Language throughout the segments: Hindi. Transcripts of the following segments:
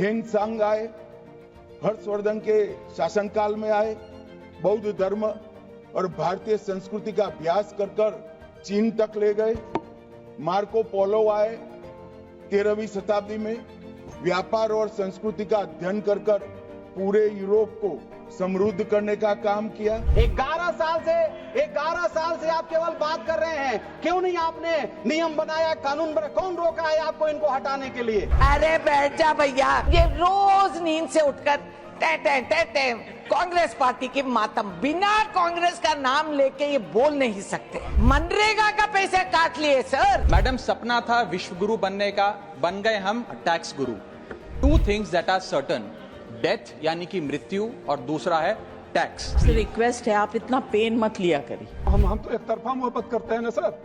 हेन सांग आए, हर्षवर्धन के शासनकाल में आए, बौद्ध धर्म और भारतीय संस्कृति का अभ्यास कर कर चीन तक ले गए। मार्को पोलो आए 13वीं शताब्दी में, व्यापार और संस्कृति का अध्ययन कर कर पूरे यूरोप को समृद्ध करने का काम किया। 11 साल से आप केवल बात कर रहे हैं, क्यों नहीं आपने नियम बनाया, कानून बनाया? कौन रोका है आपको इनको हटाने के लिए? अरे बैठ जा भैया, ये रोज नींद से उठकर टे कांग्रेस पार्टी की मातम, बिना कांग्रेस का नाम लेके ये बोल नहीं सकते। मनरेगा का पैसे काट लिए सर। मैडम, सपना था विश्व गुरु बनने का, बन गए हम tax Guru. 2 things that are certain, death यानी कि मृत्यु, और दूसरा है टैक्स। रिक्वेस्ट है, आप इतना पेन मत लिया करिए। हम तो एक तरफा मोहब्बत करते हैं ना सर,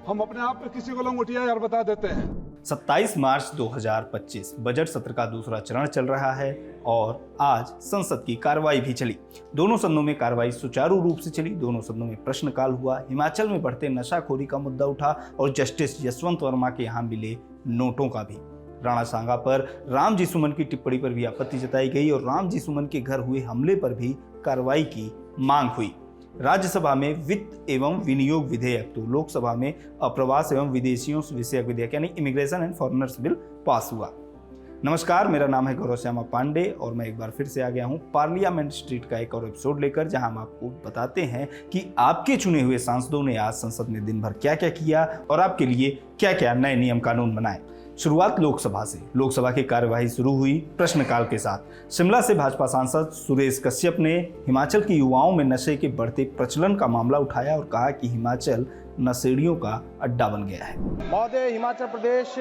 हम अपने आप पे किसी को लंगोटिया यार बता देते हैं। 27 मार्च 2025 बजट सत्र का दूसरा चरण चल रहा है और आज संसद की कार्रवाई भी चली। दोनों सदनों में कार्रवाई सुचारू रूप से चली। दोनों सदनों में प्रश्नकाल हुआ। हिमाचल में बढ़ते नशाखोरी का मुद्दा उठा और जस्टिस यशवंत वर्मा के यहाँ मिले नोटों का भी। राणा सांगा पर रामजी सुमन की टिप्पणी पर भी आपत्ति जताई गई और रामजी सुमन के घर हुए हमले पर भी कार्रवाई की मांग हुई। राज्यसभा में वित्त एवं विनियोग विधेयक तो लोकसभा में अप्रवास एवं विदेशियों विषयक विधेयक यानी immigration and foreigners bill pass हुआ। नमस्कार, मेरा नाम है गौरव श्यामा पांडे और मैं एक बार फिर से आ गया हूं पार्लियामेंट स्ट्रीट का एक और एपिसोड लेकर, जहां हम आपको बताते हैं कि आपके चुने हुए सांसदों ने आज संसद में दिन भर क्या क्या किया और आपके लिए क्या क्या नए नियम कानून बनाए। शुरुआत लोकसभा से। लोकसभा की कार्यवाही शुरू हुई प्रश्नकाल के साथ। शिमला से भाजपा सांसद सुरेश कश्यप ने हिमाचल के युवाओं में नशे के बढ़ते प्रचलन का मामला उठाया और कहा कि हिमाचल नशेड़ियों का अड्डा बन गया है। महोदय, हिमाचल प्रदेश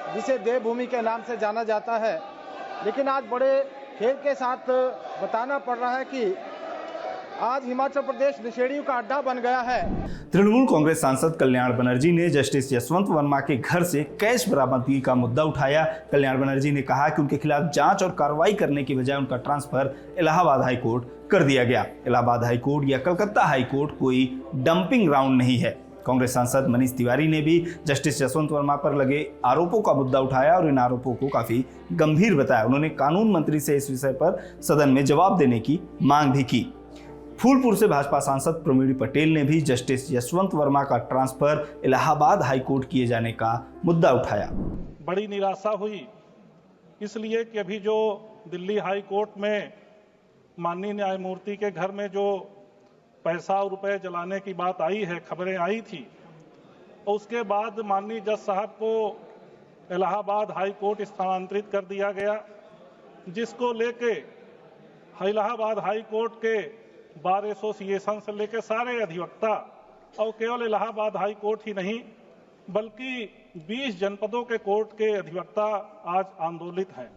जिसे देवभूमि के नाम से जाना जाता है, लेकिन आज बड़े खेद के साथ बताना पड़ रहा है कि आज हिमाचल प्रदेश नशेड़ियों का अड्डा बन गया है। तृणमूल कांग्रेस सांसद कल्याण बनर्जी ने जस्टिस यशवंत वर्मा के घर से कैश बरामदगी का मुद्दा उठाया। कल्याण बनर्जी ने कहा कि उनके खिलाफ जांच और कार्रवाई करने की बजाय उनका ट्रांसफर इलाहाबाद हाई कोर्ट कर दिया गया। इलाहाबाद हाई कोर्ट या कलकत्ता हाई कोर्ट कोई डंपिंग ग्राउंड नहीं है। कांग्रेस सांसद मनीष तिवारी ने भी जस्टिस यशवंत वर्मा पर लगे आरोपों का मुद्दा उठाया और इन आरोपों को काफी गंभीर बताया। उन्होंने कानून मंत्री से इस विषय पर सदन में जवाब देने की मांग भी की। फूलपुर से भाजपा सांसद प्रवीण पटेल ने भी जस्टिस यशवंत वर्मा का ट्रांसफर इलाहाबाद हाई कोर्ट किए जाने का मुद्दा उठाया। बड़ी निराशा हुई इसलिए कि अभी जो दिल्ली हाई कोर्ट में माननीय न्यायमूर्ति के घर में जो पैसा और रुपए जलाने की बात आई है, खबरें आई थी, उसके बाद माननीय जज साहब को इलाहाबाद हाई कोर्ट स्थानांतरित कर दिया गया, जिसको लेके इलाहाबाद हाई कोर्ट के बार एसोसिएशन से लेकर सारे अधिवक्ता और केवल इलाहाबाद हाई कोर्ट ही नहीं बल्कि 20 जनपदों के कोर्ट के अधिवक्ता आज आंदोलित हैं।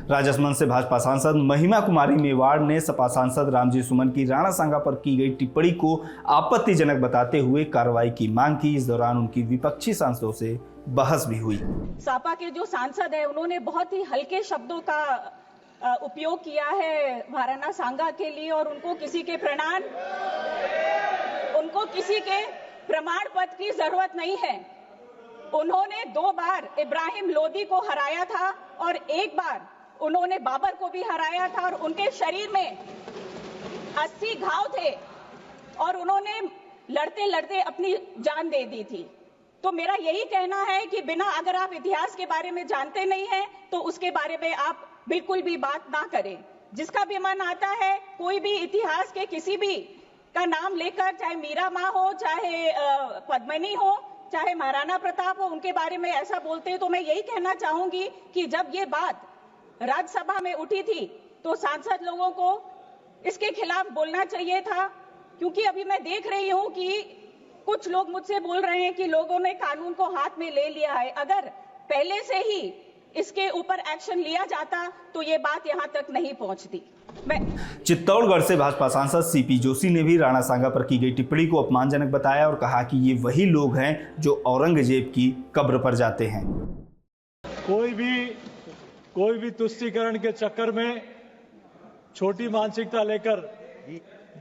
राजसमंद से भाजपा सांसद महिमा कुमारी मेवाड़ ने सपा सांसद रामजी सुमन की राणा सांगा पर की गई टिप्पणी को आपत्तिजनक बताते हुए कार्रवाई की मांग की। इस दौरान उनकी विपक्षी सांसदों से बहस भी हुई। सपा के जो सांसद है उन्होंने बहुत ही हल्के शब्दों का उपयोग किया है राणा सांगा के लिए और उनको किसी के प्रमाण पत्र की जरूरत नहीं है। उन्होंने 2 बार इब्राहिम लोदी को हराया था और 1 बार उन्होंने बाबर को भी हराया था और उनके शरीर में 80 घाव थे और उन्होंने लड़ते लड़ते अपनी जान दे दी थी। तो मेरा यही कहना है कि बिना अगर आप इतिहास के बारे में जानते नहीं हैं तो उसके बारे में आप बिल्कुल भी बात ना करें। जिसका भी मन आता है कोई भी इतिहास के किसी भी का नाम लेकर, चाहे मीरा माँ हो, चाहे पद्मिनी हो, चाहे महाराणा प्रताप हो, उनके बारे में ऐसा बोलते हैं, तो मैं यही कहना चाहूंगी कि जब ये बात राज्यसभा में उठी थी तो सांसद लोगों को इसके खिलाफ बोलना चाहिए था, क्योंकि अभी मैं देख रही हूं कि कुछ लोग मुझसे बोल रहे हैं कि लोगों ने कानून को हाथ में ले लिया है। अगर पहले से ही इसके ऊपर एक्शन लिया जाता तो ये बात यहां तक नहीं पहुंचती। चित्तौड़गढ़ से भाजपा सांसद सीपी जोशी ने भी राणा सांगा पर की गई टिप्पणी को अपमानजनक बताया और कहा कि ये वही लोग हैं जो औरंगजेब की कब्र पर जाते हैं। कोई भी तुष्टीकरण के चक्कर में छोटी मानसिकता लेकर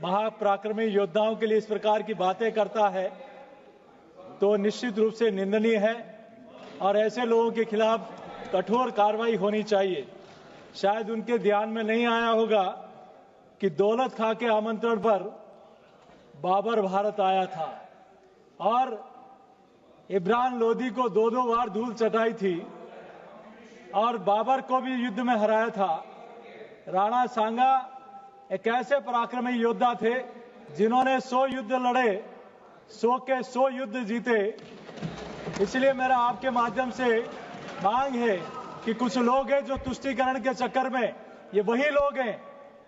महापराक्रमी योद्धाओं के लिए इस प्रकार की बातें करता है तो निश्चित रूप से निंदनीय है और ऐसे लोगों के खिलाफ कठोर कार्रवाई होनी चाहिए। शायद उनके ध्यान में नहीं आया होगा कि दौलत खां के आमंत्रण पर बाबर भारत आया था और इब्राहिम लोदी को 2-2 बार धूल चटाई थी और बाबर को भी युद्ध में हराया था। राणा सांगा एक ऐसे पराक्रमी योद्धा थे जिन्होंने 100 युद्ध लड़े, 100 के 100 युद्ध जीते। इसलिए मेरा आपके माध्यम से मांग है कि कुछ लोग हैं जो तुष्टीकरण के चक्कर में, ये वही लोग हैं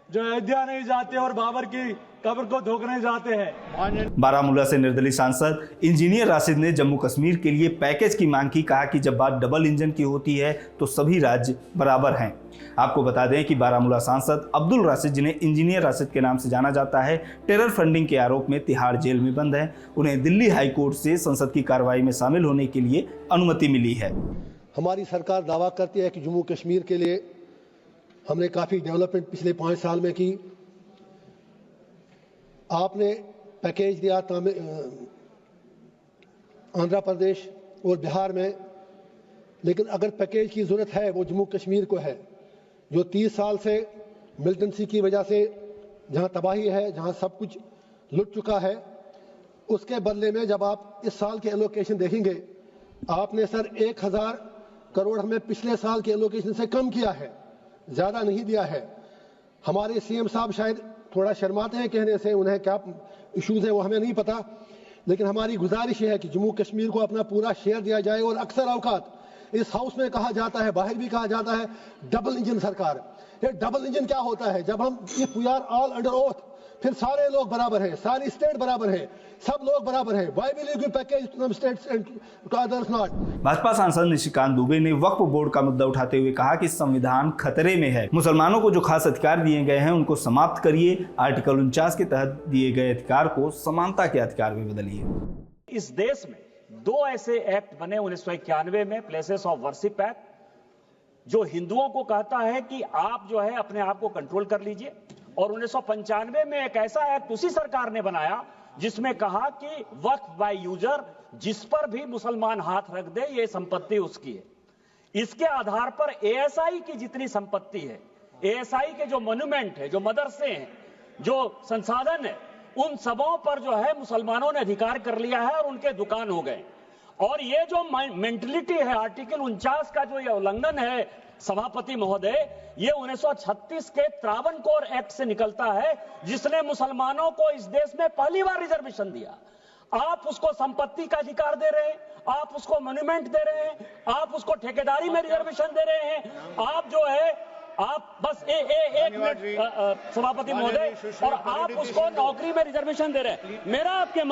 जो अयोध्या नहीं जाते और बाबर की कब्र को धोखने जाते हैं। बारामूला से निर्दलीय सांसद इंजीनियर राशिद ने जम्मू कश्मीर के लिए पैकेज की मांग की। कहा कि जब बात डबल इंजन की होती है तो सभी राज्य बराबर हैं। आपको बता दें कि बारामूला सांसद अब्दुल राशिद, जिन्हें इंजीनियर राशिद के नाम से जाना जाता है, टेरर फंडिंग के आरोप में तिहाड़ जेल में बंद हैं। उन्हें दिल्ली हाई कोर्ट से संसद की कार्रवाई में शामिल होने के लिए अनुमति मिली है। हमारी सरकार दावा करती है कि जम्मू कश्मीर के लिए हमने काफ़ी डेवलपमेंट पिछले 5 साल में की। आपने पैकेज दिया आंध्र प्रदेश और बिहार में, लेकिन अगर पैकेज की ज़रूरत है वो जम्मू कश्मीर को है, जो 30 साल से मिलिटेंसी की वजह से जहां तबाही है, जहां सब कुछ लुट चुका है। उसके बदले में जब आप इस साल के एलोकेशन देखेंगे, आपने सर 1000 करोड़ हमें पिछले साल के एलोकेशन से कम किया है, ज़्यादा नहीं दिया है। हमारे सीएम साहब शायद थोड़ा शर्माते हैं कहने से, उन्हें क्या इश्यूज है वो हमें नहीं पता, लेकिन हमारी गुजारिश है कि जम्मू कश्मीर को अपना पूरा शेयर दिया जाए। और अक्सर औकात इस हाउस में कहा जाता है, बाहर भी कहा जाता है, डबल इंजन सरकार। ये डबल इंजन क्या होता है? जब हम if we are all under oath, फिर सारे लोग बराबर हैं, सारी स्टेट बराबर है, सब लोग बराबर हैं। Why will you give package to some states and to others not? Bhajpa सांसद निशिकांत दुबे ने वक्फ बोर्ड का मुद्दा उठाते हुए कहा कि संविधान खतरे में है। मुसलमानों को जो खास अधिकार दिए गए हैं उनको समाप्त करिए। आर्टिकल 49 के तहत दिए गए अधिकार को समानता के अधिकार में बदलिए। इस देश में 2 ऐसे एक्ट बने 1991 में, प्लेसेस ऑफ वर्शिप एक्ट, जो हिंदुओं को कहता है कि आप जो है अपने आप को कंट्रोल कर लीजिए, और 1995 में एक ऐसा एक्ट उसी सरकार ने बनाया जिसमें कहा कि वक्फ बाय यूजर, जिस पर भी मुसलमान हाथ रख दे ये संपत्ति उसकी है। इसके आधार पर एएसआई की जितनी संपत्ति है, एएसआई के जो मॉन्यूमेंट है, जो मदरसे हैं, जो संसाधन है, उन सबों पर जो है मुसलमानों ने अधिकार कर लिया है और उनके दुकान हो गए। और ये जो मेंटलिटी है, आर्टिकल 49 का जो ये उल्लंघन है सभापति महोदय, ये 1936 के त्रावणकोर एक्ट से निकलता है, जिसने मुसलमानों को इस देश में पहली बार रिजर्वेशन दिया। आप उसको संपत्ति का अधिकार दे रहे हैं, आप उसको मॉन्यूमेंट दे रहे हैं, आप उसको ठेकेदारी में रिजर्वेशन दे रहे हैं, आप जो है आप बस एक मिनट सभापति महोदय, और आप उसको नौकरी में रिजर्वेशन दे रहे हैं। मेरा आपके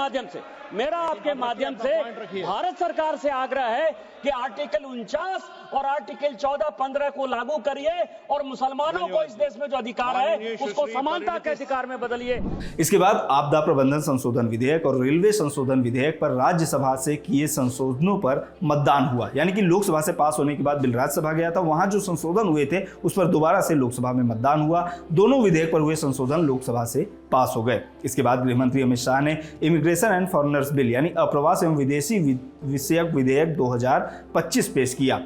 माध्यम से भारत सरकार से आग्रह है कि आर्टिकल 49 और आर्टिकल 14-15 को लागू करिए और मुसलमानों को इस देश में जो अधिकार है उसको समानता के अधिकार में बदलिए। इसके बाद आपदा प्रबंधन संशोधन विधेयक और रेलवे संशोधन विधेयक पर राज्यसभा से किए संशोधनों पर मतदान हुआ। यानी कि लोकसभा से पास होने के बाद बिल राज्यसभा गया था, वहां जो संशोधन हुए थे उस पर दोबारा से लोकसभा में मतदान हुआ। दोनों विधेयक पर हुए संशोधन लोकसभा से पास हो गए। इसके बाद गृह मंत्री अमित शाह ने इमिग्रेशन एंड फॉरेनर्स बिल यानी अप्रवास एवं विदेशी विषयक विधेयक 2025 पेश किया।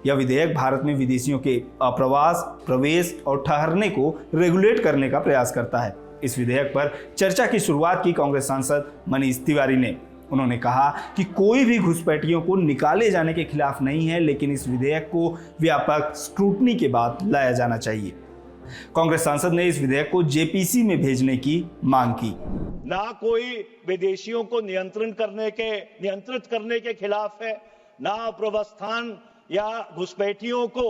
यह विधेयक भारत में विदेशियों के अप्रवास, प्रवेश और ठहरने को रेगुलेट करने का प्रयास करता है। इस विधेयक पर चर्चा की शुरुआत की कांग्रेस सांसद मनीष तिवारी ने। उन्होंने कहा कि कोई भी घुसपैठियों को निकाले जाने के खिलाफ नहीं है, लेकिन इस विधेयक को व्यापक स्क्रूटनी के बाद लाया जाना चाहिए। कांग्रेस सांसद ने इस विधेयक को जेपीसी में भेजने की मांग की। ना कोई विदेशियों को नियंत्रित करने के खिलाफ है, ना अप्रवस्थान या घुसपैठियों को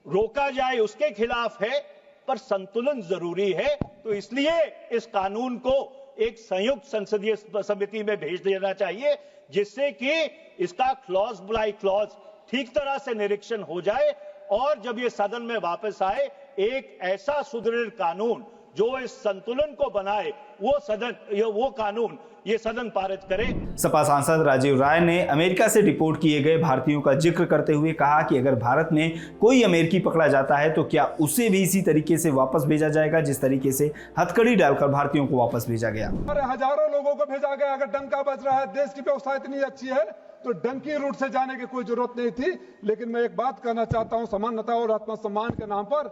रोका जाए उसके खिलाफ है, पर संतुलन जरूरी है। तो इसलिए इस कानून को एक संयुक्त संसदीय समिति में भेज देना चाहिए, जिससे कि इसका क्लॉज बाय क्लॉज ठीक तरह से निरीक्षण हो जाए और जब ये सदन में वापस आए एक ऐसा सुदृढ़ कानून जो इस संतुलन को बनाए, वो कानून ये सदन पारित करे। सपा सांसद राजीव राय ने अमेरिका से डिपोर्ट किए गए भारतीयों का जिक्र करते हुए कहा कि अगर भारत में कोई अमेरिकी पकड़ा जाता है तो क्या उसे भी इसी तरीके से वापस भेजा जाएगा जिस तरीके से हथकड़ी डालकर भारतीयों को वापस भेजा गया। हजारों लोगों को भेजा गया। अगर डंका बज रहा है, देश की व्यवस्था इतनी अच्छी है तो डंकी रूट से जाने की कोई जरूरत नहीं थी। लेकिन मैं एक बात कहना चाहता हूं समानता और आत्मसम्मान के नाम पर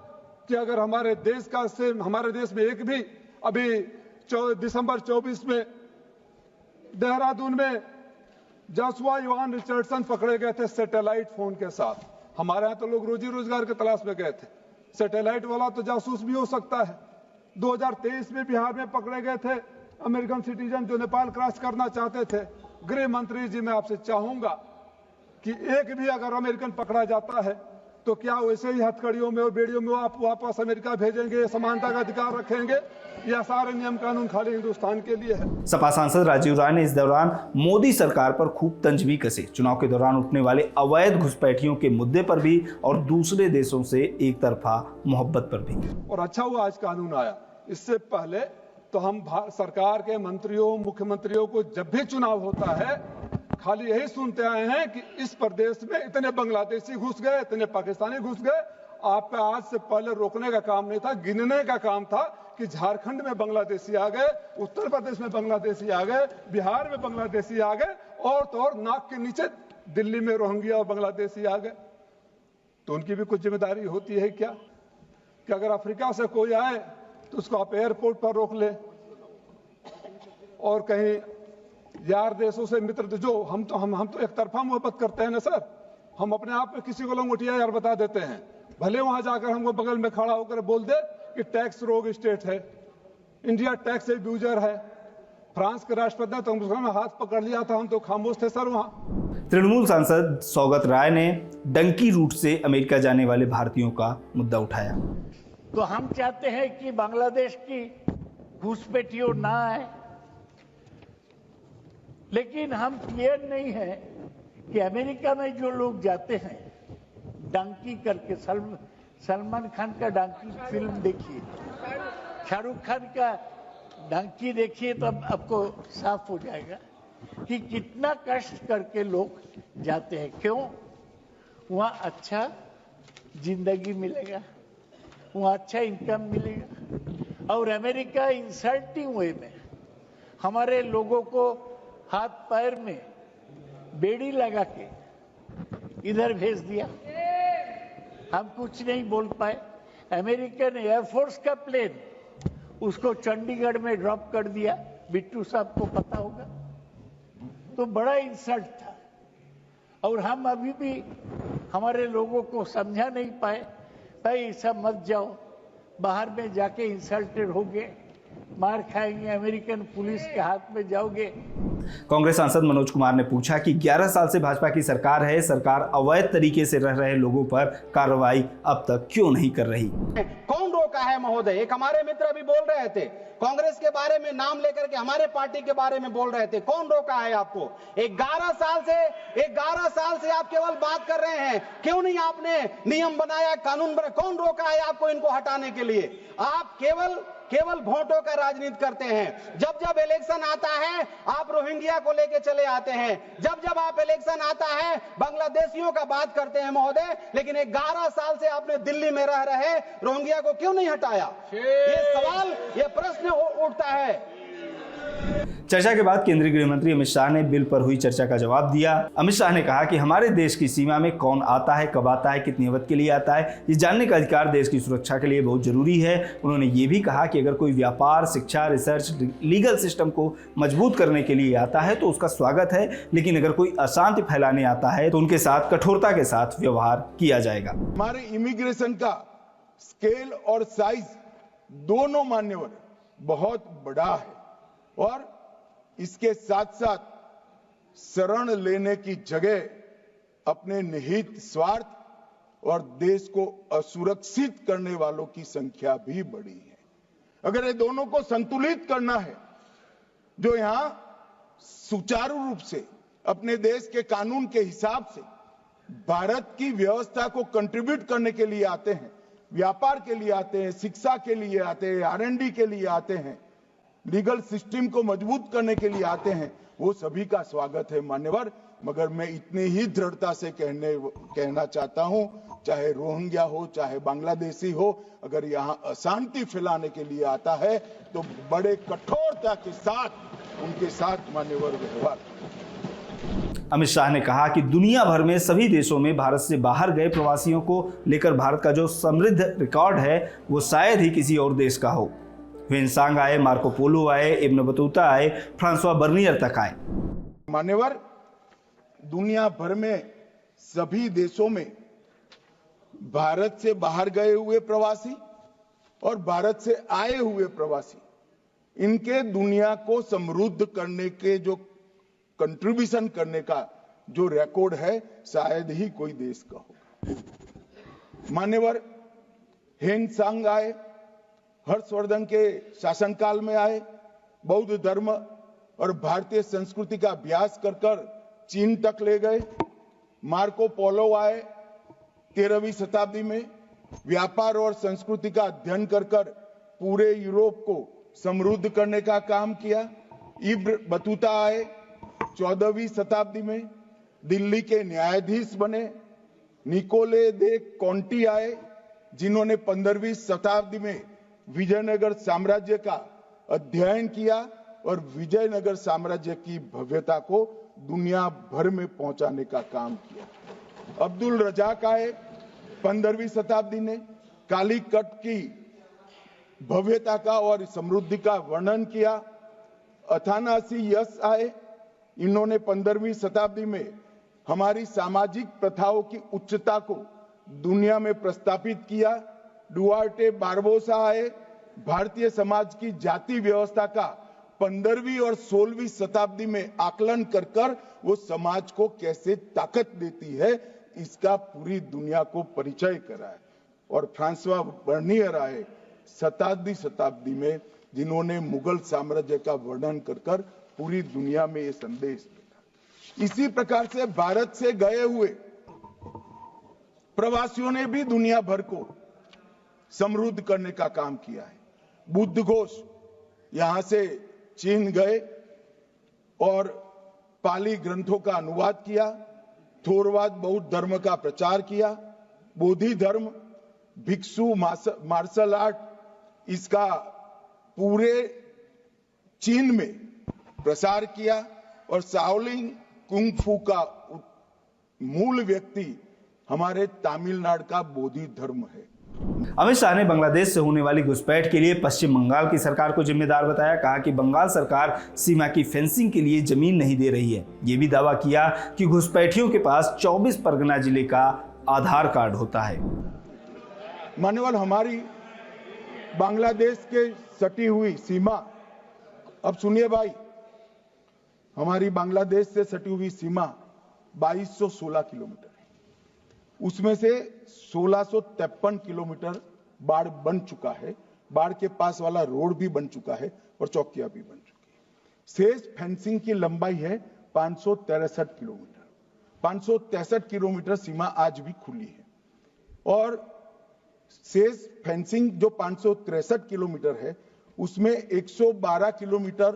कि अगर हमारे देश में एक भी अभी दिसंबर 24 में देहरादून में जॉशुआ इवान रिचर्डसन पकड़े गए थे सैटेलाइट फोन के साथ। हमारे यहां तो लोग रोजी रोजगार की तलाश में गए थे, सैटेलाइट वाला तो जासूस भी हो सकता है। 2023 में बिहार में पकड़े गए थे अमेरिकन सिटीजन जो नेपाल क्रॉस करना चाहते थे। गृह मंत्री जी मैं आपसे चाहूंगा कि एक भी अगर अमेरिकन पकड़ा जाता है तो क्या वैसे ही हथकड़ियों में और बेड़ियों में आप वापस अमेरिका भेजेंगे, समानता का अधिकार रखेंगे, या सारे नियम कानून खाली हिंदुस्तान के लिए है? सपा सांसद राजीव राय ने इस दौरान मोदी सरकार पर खूब तंज भी कसे। चुनाव के दौरान उठने वाले अवैध घुसपैठियों के मुद्दे पर भी और दूसरे देशों से एक तरफा मोहब्बत पर भी। और अच्छा हुआ आज कानून आया। इससे पहले तो हम सरकार के मंत्रियों मुख्यमंत्रियों को जब भी चुनाव होता है खाली यही सुनते आए हैं कि इस प्रदेश में इतने बांग्लादेशी घुस गए, इतने पाकिस्तानी घुस गए। आपका आज से पहले रोकने का काम नहीं था, गिनने का काम था कि झारखंड में बांग्लादेशी आ गए, उत्तर प्रदेश में बांग्लादेशी आ गए, बिहार में बांग्लादेशी आ गए, और तो और नाक के नीचे दिल्ली में रोहिंग्या और बांग्लादेशी आ गए। तो उनकी भी कुछ जिम्मेदारी होती है क्या कि अगर अफ्रीका से कोई आए तो उसको आप एयरपोर्ट पर रोक ले, और कहीं यार देशों से मित्र जो हम तो एक तरफा मोहब्बत करते हैं ना सर। हम अपने आप में किसी को लंगोटिया यार बता देते हैं, भले वहां जाकर हमको बगल में खड़ा होकर बोल दे कि टैक्स रोग स्टेट है, इंडिया टैक्स एब्यूजर है। फ्रांस के राष्ट्रपति ने तो हम हाथ पकड़ लिया था, हम तो खामोश थे सर वहां। तृणमूल सांसद सौगत राय ने डंकी रूट से अमेरिका जाने वाले भारतीयों का मुद्दा उठाया। तो हम चाहते हैं कि बांग्लादेश की घुसपैठियों ना आए, लेकिन हम क्लियर नहीं है कि अमेरिका में जो लोग जाते हैं डंकी करके, सलमान खान का डंकी फिल्म देखिए, शाहरुख खान का डंकी देखिए, तो आपको साफ हो जाएगा कि कितना कष्ट करके लोग जाते हैं। क्यों? वहाँ अच्छा जिंदगी मिलेगा, वहाँ अच्छा इनकम मिलेगा, और अमेरिका इंसल्टिंग वे में हमारे लोगों को हाथ पैर में बेड़ी लगा के इधर भेज दिया। हम कुछ नहीं बोल पाए। अमेरिकन एयरफोर्स का प्लेन उसको चंडीगढ़ में ड्रॉप कर दिया, बिट्टू साहब को पता होगा। तो बड़ा इंसल्ट था, और हम अभी भी हमारे लोगों को समझा नहीं पाए। भाई सब मत जाओ, बाहर में जाके इंसल्टेड होगे, मार खाएंगे, अमेरिकन पुलिस के हाथ में जाओगे। कांग्रेस सांसद मनोज कुमार ने पूछा कि 11 साल से भाजपा की सरकार है, सरकार अवैध तरीके से रह रहे लोगों पर कार्रवाई अब तक क्यों नहीं कर रही? कौन रोका है महोदय? एक हमारे मित्र अभी बोल रहे थे, कांग्रेस के बारे में नाम लेकर के हमारे पार्टी के बारे में बोल रहे थे। कौन रोका है आपको? 11 साल से आप केवल बात कर रहे हैं, क्यों नहीं आपने नियम बनाया, कानून बनाया? कौन रोका है आपको इनको हटाने के लिए? आप केवल वोटों का राजनीति करते हैं। जब इलेक्शन आता है आप रोहिंग्या को लेके चले आते हैं, जब आप इलेक्शन आता है बांग्लादेशियों का बात करते हैं महोदय। लेकिन 11 साल से आपने दिल्ली में रह रहे रोहिंग्या को क्यों नहीं हटाया? ये सवाल, ये प्रश्न उठता है। चर्चा के बाद केंद्रीय गृह मंत्री अमित शाह ने बिल पर हुई चर्चा का जवाब दिया। अमित शाह ने कहा कि हमारे देश की सीमा में कौन आता है, कब आता है, कितनी अवधि के लिए आता है, ये जानने का अधिकार देश की सुरक्षा के लिए बहुत जरूरी है। उन्होंने ये भी कहा कि अगर कोई व्यापार, शिक्षा, रिसर्च, लीगल सिस्टम को मजबूत करने के लिए आता है तो उसका स्वागत है, लेकिन अगर कोई अशांति फैलाने आता है तो उनके साथ कठोरता के साथ व्यवहार किया जाएगा। हमारे इमिग्रेशन का स्केल और साइज दोनों मान्यवर बहुत बड़ा है, और इसके साथ साथ शरण लेने की जगह अपने निहित स्वार्थ और देश को असुरक्षित करने वालों की संख्या भी बड़ी है। अगर ये दोनों को संतुलित करना है, जो यहां सुचारू रूप से अपने देश के कानून के हिसाब से भारत की व्यवस्था को कंट्रीब्यूट करने के लिए आते हैं, व्यापार के लिए आते हैं, शिक्षा के लिए आते हैं, R&D के लिए आते हैं, लीगल सिस्टम को मजबूत करने के लिए आते हैं, वो सभी का स्वागत है मान्यवर। मगर मैं इतनी ही दृढ़ता से कहना चाहता हूं, चाहे रोहिंग्या हो, चाहे बांग्लादेशी हो, अगर यहां अशांति फैलाने के लिए आता है तो बड़े कठोरता के साथ उनके साथ मान्यवर व्यवहार। अमित शाह ने कहा कि दुनिया भर में सभी देशों में भारत से बाहर गए प्रवासियों को लेकर भारत का जो समृद्ध रिकॉर्ड है वो शायद ही किसी और देश का हो। ह्वेनसांग आए, मार्को पोलो आए, इब्न बतूता आए, फ्रांसवा बर्नियर तक आए। मान्यवर, दुनिया भर में सभी देशों में भारत से बाहर गए हुए प्रवासी और भारत से आए हुए प्रवासी, इनके दुनिया को समृद्ध करने के जो कंट्रीब्यूशन करने का जो रिकॉर्ड है शायद ही कोई देश का होगा। मान्यवर, ह्वेनसांग आए, हर्षवर्धन के शासनकाल में आए, बौद्ध धर्म और भारतीय संस्कृति का अभ्यास कर चीन तक ले गए। मार्को पोलो आए, 13वीं शताब्दी में व्यापार और संस्कृति का अध्ययन कर पूरे यूरोप को समृद्ध करने का काम किया। इब्न बतूता आए, 14वीं शताब्दी में दिल्ली के न्यायाधीश बने। निकोले दे कॉन्टी आए, जिन्होंने 15वीं शताब्दी में विजयनगर साम्राज्य का अध्ययन किया और विजयनगर साम्राज्य की भव्यता को दुनिया भर में पहुंचाने का काम किया। अब्दुल रजाक आए, 15वीं शताब्दी ने कालीकट की भव्यता का और समृद्धि का वर्णन किया। अथानासी यस आए, इन्होंने 15वीं शताब्दी में हमारी सामाजिक प्रथाओं की उच्चता को दुनिया में प्रस्थापित किया। डुआर्टे बारबोसा आए, भारतीय समाज की जाति व्यवस्था का 15वीं और 16वीं शताब्दी में आकलन कर वो समाज को कैसे ताकत देती है इसका पूरी दुनिया को परिचय कराए। और फ्रांसवा बर्नियर आए 17वीं शताब्दी में, जिन्होंने मुगल साम्राज्य का वर्णन कर पूरी दुनिया में ये संदेश दिया। इसी प्रकार से भारत से गए हुए प्रवासियों ने भी दुनिया भर को समृद्ध करने का काम किया है। बुद्ध घोष यहां से चीन गए और पाली ग्रंथों का अनुवाद किया। थोरवाद बौद्ध धर्म का प्रचार किया। बोधि धर्म, भिक्षु मार्शल आर्ट, इसका पूरे चीन में प्रसार किया। और शाओलिन कुंग फू का मूल व्यक्ति हमारे तमिलनाडु का बोधि धर्म है। अमित शाह ने बांग्लादेश से होने वाली घुसपैठ के लिए पश्चिम बंगाल की सरकार को जिम्मेदार बताया। कहा कि बंगाल सरकार सीमा की फेंसिंग के लिए जमीन नहीं दे रही है। ये भी दावा किया कि घुसपैठियों के पास 24 परगना जिले का आधार कार्ड होता है। मान्यवर, हमारी बांग्लादेश के सटी हुई सीमा, अब सुनिए भाई, हमारी बांग्लादेश से सटी हुई सीमा 2216 किलोमीटर है। उसमें से 1653 किलोमीटर बाढ़ बन चुका है। बाढ़ के पास वाला रोड भी बन चुका है और चौकियां भी बन चुकी है। शेष फेंसिंग की लंबाई है 563 किलोमीटर। 563 किलोमीटर सीमा आज भी खुली है। और शेष फेंसिंग जो 563 किलोमीटर है, उसमें 112 किलोमीटर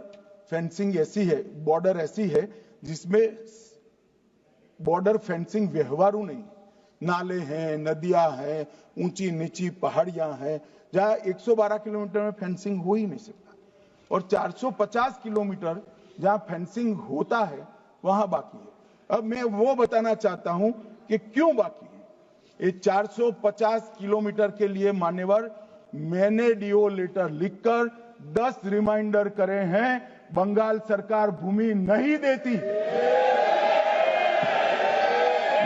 फेंसिंग ऐसी है, बॉर्डर ऐसी है जिसमें बॉर्डर फेंसिंग व्यवहारू नहीं, नाले हैं, नदियां हैं, ऊंची नीची पहाड़ियां हैं, जहां 112 किलोमीटर में फेंसिंग हो ही नहीं सकता। और 450 किलोमीटर जहां फेंसिंग होता है वहां बाकी है। अब मैं वो बताना चाहता हूं कि क्यों बाकी है। ये 450 किलोमीटर के लिए मान्यवर मैंने डीओ लेटर लिखकर 10 रिमाइंडर करे हैं। बंगाल सरकार भूमि नहीं देती।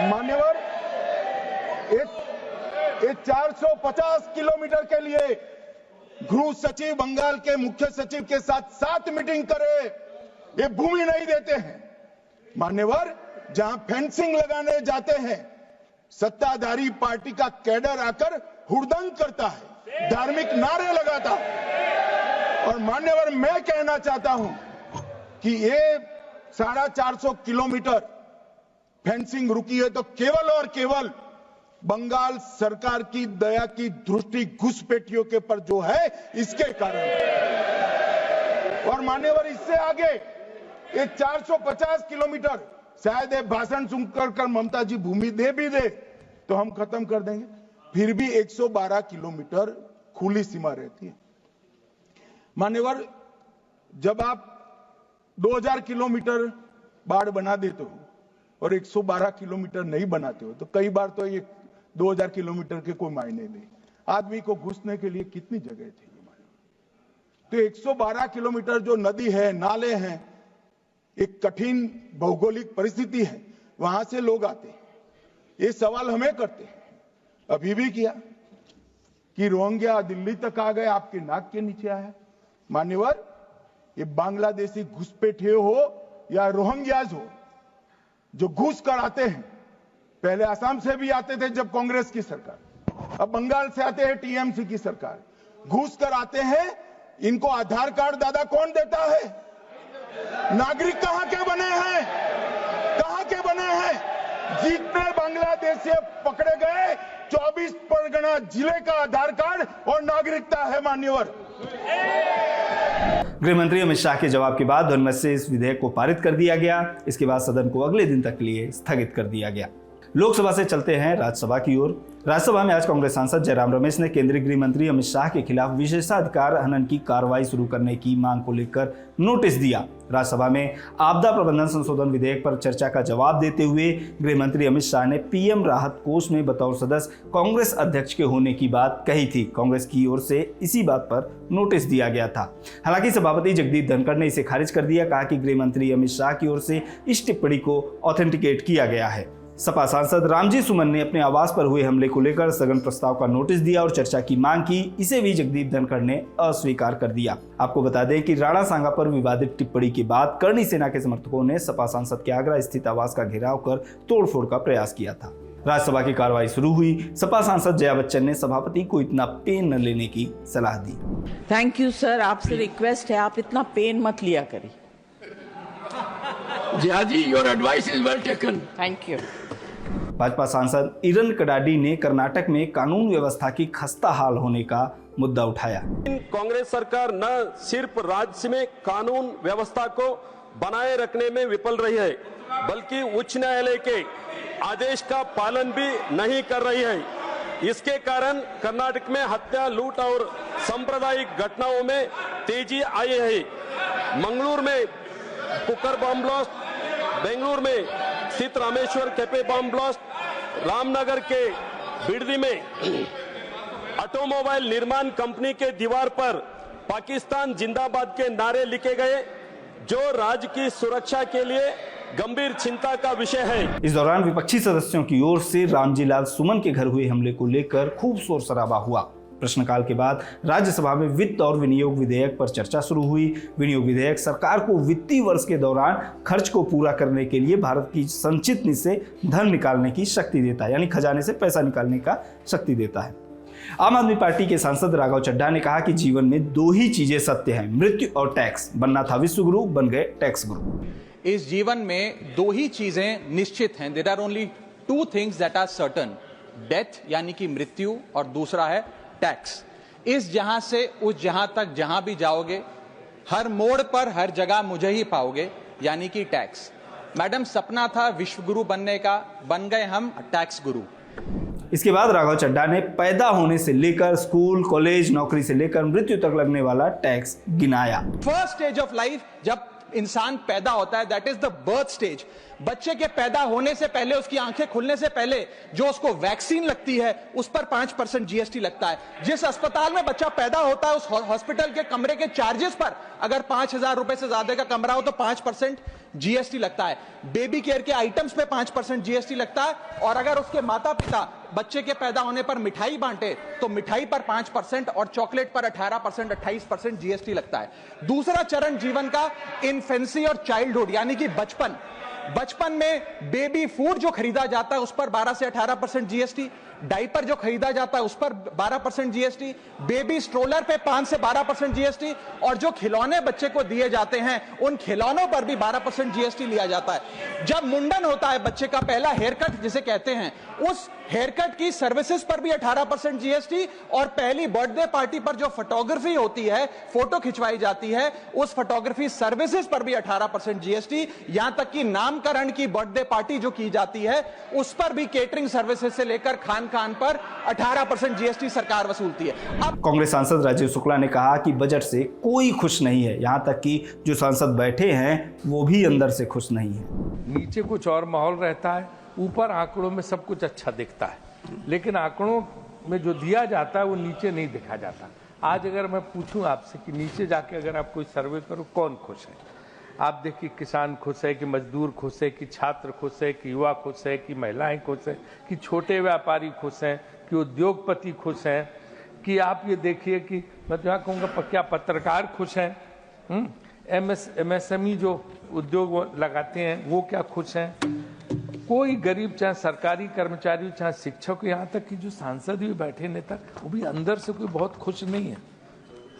मान्यवर, ये 450 किलोमीटर के लिए गृह सचिव बंगाल के मुख्य सचिव के साथ 7 मीटिंग करे, ये भूमि नहीं देते हैं। मान्यवर, जहां फेंसिंग लगाने जाते हैं, सत्ताधारी पार्टी का कैडर आकर हुड़दंग करता है, धार्मिक नारे लगाता है। और मान्यवर, मैं कहना चाहता हूं कि ये 450 किलोमीटर फेंसिंग रुकी है तो केवल और केवल बंगाल सरकार की दया की दृष्टि घुसपैठियों के पर जो है इसके कारण। और मान्यवर, इससे आगे ये 450 किलोमीटर शायद ये भाषण सुनकर ममता जी भूमि दे भी दे तो हम खत्म कर देंगे, फिर भी 112 किलोमीटर खुली सीमा रहती है। मान्यवर, जब आप 2000 किलोमीटर बाढ़ बना देते हो और 112 किलोमीटर नहीं बनाते हो तो कई बार तो ये 2000 किलोमीटर के कोई मायने नहीं। आदमी को घुसने के लिए कितनी जगह थी, तो 112 किलोमीटर जो नदी है, नाले हैं, एक कठिन भौगोलिक परिस्थिति है, वहां से लोग आते हैं। ये सवाल हमें करते हैं, अभी भी किया कि रोहिंग्या दिल्ली तक आ गए, आपके नाक के नीचे आया। मान्यवर, ये बांग्लादेशी घुसपैठिए हो या रोहिंग्याज हो जो घुस कर आते हैं, पहले असम से भी आते थे जब कांग्रेस की सरकार, अब बंगाल से आते हैं टीएमसी की सरकार, घुस कर आते हैं। इनको आधार कार्ड दादा कौन देता है? नागरिक कहां के बने हैं? कहां के बने हैं? जितने बांग्लादेशी पकड़े गए 24 परगना जिले का आधार कार्ड और नागरिकता है। मान्यवर, गृह मंत्री अमित शाह के जवाब के बाद ध्वनिमत से इस विधेयक को पारित कर दिया गया। इसके बाद सदन को अगले दिन तक के लिए स्थगित कर दिया गया। लोकसभा से चलते हैं राज्यसभा की ओर। राज्यसभा में आज कांग्रेस सांसद जयराम रमेश ने केंद्रीय गृह मंत्री अमित शाह के खिलाफ विशेषाधिकार हनन की कार्रवाई शुरू करने की मांग को लेकर नोटिस दिया। राज्यसभा में आपदा प्रबंधन संशोधन विधेयक पर चर्चा का जवाब देते हुए गृह मंत्री अमित शाह ने पीएम राहत कोष में बतौर सदस्य कांग्रेस अध्यक्ष के होने की बात कही थी। कांग्रेस की ओर से इसी बात पर नोटिस दिया गया था। हालांकि सभापति जगदीप धनखड़ ने इसे खारिज कर दिया, कहा कि गृह मंत्री अमित शाह की ओर से इस टिप्पणी को ऑथेंटिकेट किया गया है। सपा सांसद रामजी सुमन ने अपने आवास पर हुए हमले को लेकर स्थगन प्रस्ताव का नोटिस दिया और चर्चा की मांग की। इसे भी जगदीप धनखड़ ने अस्वीकार कर दिया। आपको बता दें कि राणा सांगा पर विवादित टिप्पणी के बाद करणी सेना के समर्थकों ने सपा सांसद के आगरा स्थित आवास का घेराव कर तोड़फोड़ का प्रयास किया था। राज्यसभा की कार्रवाई शुरू हुई। सपा सांसद जया बच्चन ने सभापति को इतना पेन न लेने की सलाह दी। थैंक यू सर, आपसे रिक्वेस्ट है आप इतना पेन मत लिया करिए। Jaya ji, your advice is well taken. Thank you. Bhajpa सांसद इरन कडाडी ने कर्नाटक में कानून व्यवस्था की खस्ता हाल होने का मुद्दा उठाया। कांग्रेस सरकार न सिर्फ राज्य में कानून व्यवस्था को बनाए रखने में विफल रही है, बल्कि उच्च न्यायालय के आदेश का पालन भी नहीं कर रही है। इसके कारण कर्नाटक में हत्या, लूट और सांप्रदायिक घटनाओं में तेजी आई है। मंगलूर में कुकर बम ब्लास्ट, बेंगलुरु में स्थित Rameshwar cafe bomb blast, Ramnagar के बिडदी में ऑटोमोबाइल निर्माण कंपनी के दीवार पर पाकिस्तान जिंदाबाद के नारे लिखे गए, जो राज्य की सुरक्षा के लिए गंभीर चिंता का विषय है। इस दौरान विपक्षी सदस्यों की ओर से रामजी लाल सुमन के घर हुए हमले को लेकर खूब शोर शराबा हुआ। प्रश्नकाल के बाद राज्यसभा में वित्त और विनियोग विधेयक पर चर्चा शुरू हुई। विनियोग विधेयक सरकार को वित्तीय वर्ष के दौरान खर्च को पूरा करने के लिए भारत की संचित निधि से धन निकालने की शक्ति देता है, यानी खजाने से पैसा निकालने का शक्ति देता है। आम आदमी पार्टी के सांसद राघव चड्ढा ने कहा कि जीवन में दो ही चीजें सत्य हैं, मृत्यु और टैक्स। बनना था विश्व गुरु, बन गए टैक्स गुरु। इस जीवन में दो ही चीजें निश्चित हैं। There are only two things that are certain, death यानी कि मृत्यु, और दूसरा है टैक्स। इस जहां से उस जहां तक जहां भी जाओगे, हर मोड़ पर हर जगह मुझे ही पाओगे, यानी कि टैक्स। मैडम, सपना था विश्व गुरु बनने का, बन गए हम टैक्स गुरु। इसके बाद राघव चड्ढा ने पैदा होने से लेकर स्कूल, कॉलेज, नौकरी से लेकर मृत्यु तक लगने वाला टैक्स गिनाया। फर्स्ट स्टेज ऑफ लाइफ, जब इंसान पैदा होता है, that is the birth stage. बच्चे के पैदा होने से पहले, उसकी आंखें खुलने से पहले जो उसको वैक्सीन लगती है, उस पर 5% जीएसटी लगता है। जिस अस्पताल में बच्चा पैदा होता है, उस हॉस्पिटल के कमरे के चार्जेस पर अगर 5,000 रुपए से ज्यादा का कमरा हो तो 5% जीएसटी लगता है। बेबी केयर के आइटम्स पे 5% जीएसटी लगता है, और अगर उसके माता पिता बच्चे के पैदा होने पर मिठाई बांटे तो मिठाई पर 5% और चॉकलेट पर 18%, 28% जीएसटी लगता है। दूसरा चरण जीवन का इन्फेंसी और चाइल्डहुड, यानी कि बचपन। बचपन में बेबी फूड जो खरीदा जाता है उस पर 12 से 18% जीएसटी, डाइपर जो खरीदा जाता है उस पर 12% जीएसटी, बेबी स्ट्रोलर पे 5 से 12% जीएसटी, और जो खिलौने बच्चे को दिए जाते हैं उन खिलौनों पर भी 12% जीएसटी लिया जाता है। जब मुंडन होता है बच्चे का, पहला हेयर कट जिसे कहते हैं, उस हेयर कट की सर्विसेज पर भी 18% जीएसटी और पहली बर्थडे पार्टी पर जो फोटोग्राफी होती है, फोटो खिंचवाई जाती है, उस फोटोग्राफी सर्विसेज पर भी 18% जीएसटी। यहां तक कि नामकरण की बर्थडे पार्टी जो की जाती है उस पर भी केटरिंग सर्विसेज से लेकर खान पर 18% जीएसटी सरकार वसूलती है। अब कांग्रेस सांसद राजीव शुक्ला ने कहा कि बजट से कोई खुश नहीं है, यहां तक कि जो सांसद बैठे हैं वो भी अंदर से खुश नहीं है। नीचे कुछ और माहौल रहता है, ऊपर आंकड़ों में सब कुछ अच्छा दिखता है, लेकिन आंकड़ों में जो दिया जाता है वो नीचे नहीं दिखा जाता। आज अगर मैं पूछूं आपसे कि नीचे जाके अगर आप कोई सर्वे करो कौन खुश है, आप देखिए किसान खुश है कि मजदूर खुश है कि छात्र खुश है कि युवा खुश है कि महिलाएं खुश है कि छोटे व्यापारी खुश हैं कि उद्योगपति खुश हैं कि आप ये देखिए कि मैं तो यहाँ कहूँगा क्या पत्रकार खुश हैं, MSME जो उद्योग लगाते हैं वो क्या खुश हैं, कोई गरीब चाहे सरकारी कर्मचारी चाहे शिक्षक, यहाँ तक कि जो सांसद भी बैठे नेता वो भी अंदर से कोई बहुत खुश नहीं है,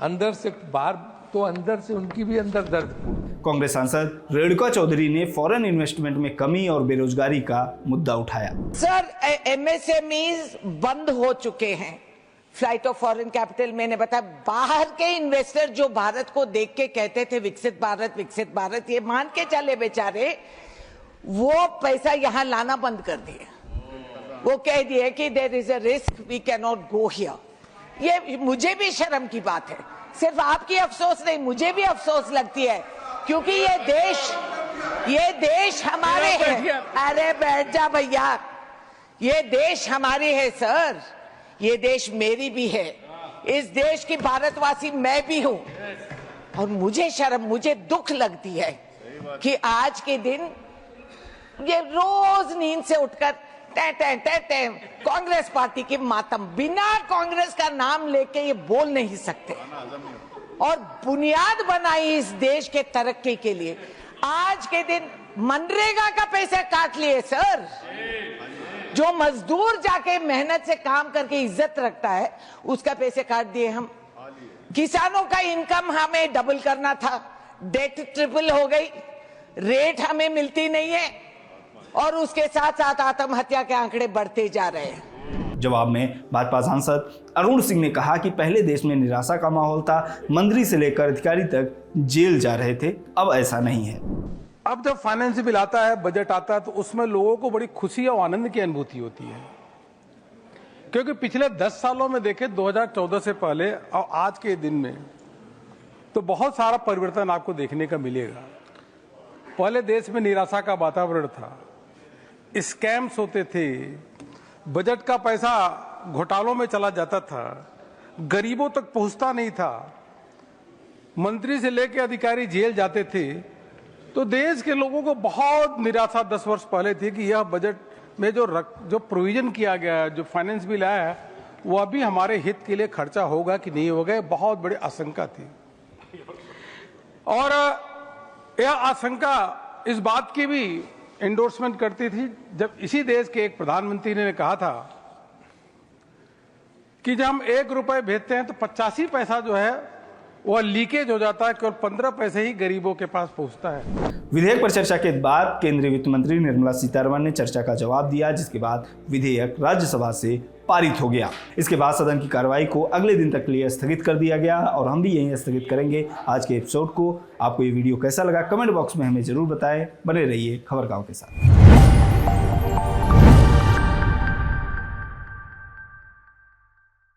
अंदर से बाहर तो अंदर से उनकी भी अंदर दर्द। कांग्रेस सांसद रेणुका चौधरी ने फॉरेन इन्वेस्टमेंट में कमी और बेरोजगारी का मुद्दा उठाया। सर, MSMEs बंद हो चुके हैं, फ्लाइट ऑफ फॉरेन कैपिटल। मैंने बताया बाहर के इन्वेस्टर जो भारत को देख के कहते थे विकसित भारत, ये मान के चले बेचारे, वो पैसा यहां लाना बंद कर दिए। वो कह दिए कि there is a risk, we can not go here. ये मुझे भी शर्म की बात है, सिर्फ आपकी अफसोस नहीं, मुझे भी अफसोस लगती है, क्योंकि ये देश हमारे हैं। अरे बैठ जा भैया, ये देश हमारी है सर, ये देश मेरी भी है, इस देश की भारतवासी मैं भी हूं। और मुझे दुख लगती है कि आज के दिन ये रोज नींद से उठकर कांग्रेस पार्टी की मातम, बिना कांग्रेस का नाम लेके ये बोल नहीं सकते। और बुनियाद बनाई इस देश के तरक्की के लिए, आज के दिन मनरेगा का पैसे काट लिए सर। जो मजदूर जाके मेहनत से काम करके इज्जत रखता है उसका पैसे काट दिए हम। किसानों का इनकम हमें डबल करना था, डेट ट्रिपल हो गई, रेट हमें मिलती नहीं है, और उसके साथ साथ आत्महत्या के आंकड़े बढ़ते जा रहे हैं। जवाब में भाजपा सांसद अरुण सिंह ने कहा कि पहले देश में निराशा का माहौल था, मंत्री से लेकर अधिकारी तक जेल जा रहे थे, अब ऐसा नहीं है। अब जब फाइनेंस बिल आता है, बजट आता है, तो उसमें लोगों को बड़ी खुशी और आनंद की अनुभूति होती है, क्योंकि पिछले 10 सालों में देखें 2014 से पहले और आज के दिन में तो बहुत सारा परिवर्तन आपको देखने का मिलेगा। पहले देश में निराशा का वातावरण था, स्कैम्स होते थे, बजट का पैसा घोटालों में चला जाता था, गरीबों तक पहुंचता नहीं था, मंत्री से लेकर अधिकारी जेल जाते थे। तो देश के लोगों को बहुत निराशा 10 वर्ष पहले थी कि यह बजट में जो प्रोविजन किया गया है, जो फाइनेंस बिल आया है, वो अभी हमारे हित के लिए खर्चा होगा कि नहीं होगा, बहुत बड़ी आशंका थी। और यह आशंका इस बात की भी एंडोर्समेंट करती थी जब इसी देश के एक प्रधानमंत्री ने कहा था कि जब हम 1 रुपए भेजते हैं तो 85 पैसा जो है वह लीकेज हो जाता है, केवल 15 पैसे ही गरीबों के पास पहुंचता है। विधेयक पर चर्चा के बाद केंद्रीय वित्त मंत्री निर्मला सीतारमण ने चर्चा का जवाब दिया, जिसके बाद विधेयक राज्यसभा से पारित हो गया। इसके बाद सदन की कार्रवाई को अगले दिन तक के लिए स्थगित कर दिया गया और हम भी यहीं स्थगित करेंगे आज के एपिसोड को। आपको ये वीडियो कैसा लगा कमेंट बॉक्स में हमें जरूर बताएं। बने रहिए खबरगांव के साथ।